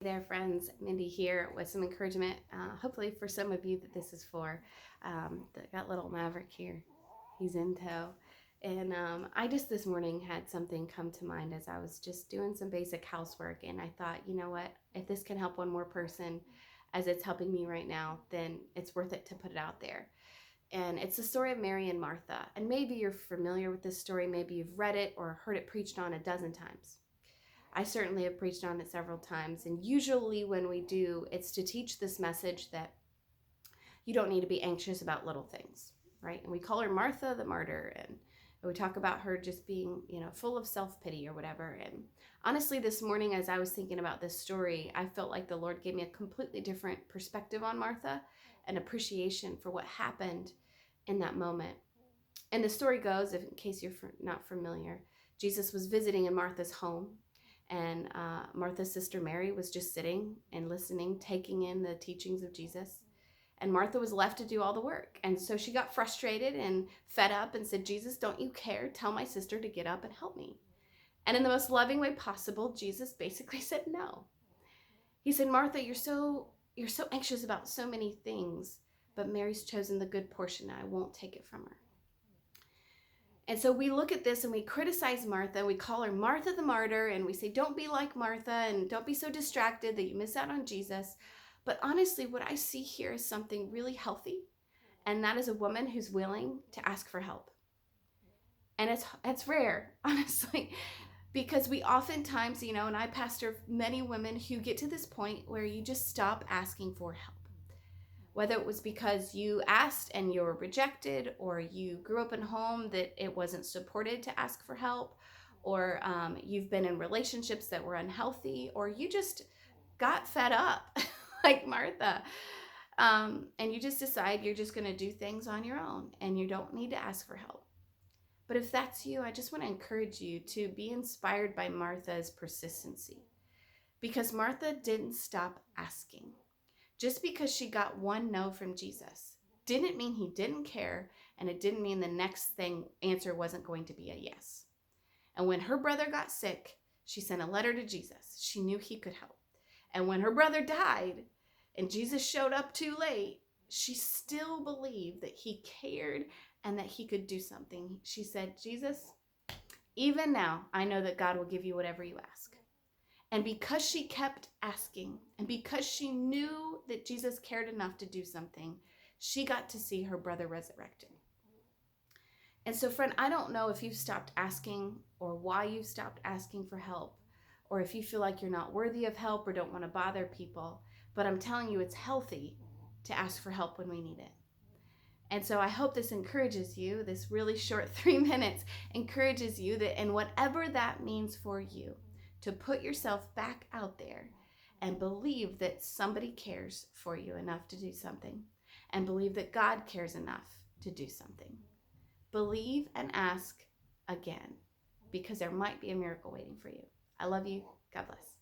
There, friends. Mindy here with some encouragement. Hopefully, for some of you, that this is for. Got little Maverick here. He's in tow. And I just this morning had something come to mind as I was just doing some basic housework. And I thought, you know what? If this can help one more person as it's helping me right now, then it's worth it to put it out there. And it's the story of Mary and Martha. And maybe you're familiar with this story. Maybe you've read it or heard it preached on a dozen times. I certainly have preached on it several times. And usually, when we do, it's to teach this message that you don't need to be anxious about little things, right? And we call her Martha the martyr. And we talk about her just being, full of self pity or whatever. And honestly, this morning, as I was thinking about this story, I felt like the Lord gave me a completely different perspective on Martha and appreciation for what happened in that moment. And the story goes, if in case you're not familiar, Jesus was visiting in Martha's home, and Martha's sister Mary was just sitting and listening, taking in the teachings of Jesus. And Martha was left to do all the work. And so she got frustrated and fed up and said, Jesus, don't you care? Tell my sister to get up and help me. And in the most loving way possible, Jesus basically said no. He said, Martha, you're so anxious about so many things, but Mary's chosen the good portion, and I won't take it from her. And so we look at this and we criticize Martha. We call her Martha the martyr, and we say, don't be like Martha and don't be so distracted that you miss out on Jesus. But honestly, what I see here is something really healthy, and that is a woman who's willing to ask for help. And it's rare, honestly, because we oftentimes, and I pastor many women who get to this point where you just stop asking for help. Whether it was because you asked and you were rejected, or you grew up in a home that it wasn't supported to ask for help, or you've been in relationships that were unhealthy, or you just got fed up like Martha, and you just decide you're just going to do things on your own and you don't need to ask for help. But if that's you, I just want to encourage you to be inspired by Martha's persistency, because Martha didn't stop asking. Just because she got one no from Jesus didn't mean he didn't care, and it didn't mean the next answer wasn't going to be a yes. And when her brother got sick, she sent a letter to Jesus. She knew he could help. And when her brother died and Jesus showed up too late, she still believed that he cared and that he could do something. She said, Jesus, even now, I know that God will give you whatever you ask. And because she kept asking, and because she knew that Jesus cared enough to do something, she got to see her brother resurrected. And so, friend, I don't know if you've stopped asking or why you've stopped asking for help, or if you feel like you're not worthy of help or don't want to bother people, but I'm telling you, it's healthy to ask for help when we need it. And so I hope this encourages you, this really short 3 minutes encourages you that in whatever that means for you, to put yourself back out there and believe that somebody cares for you enough to do something, and believe that God cares enough to do something. Believe and ask again, because there might be a miracle waiting for you. I love you. God bless.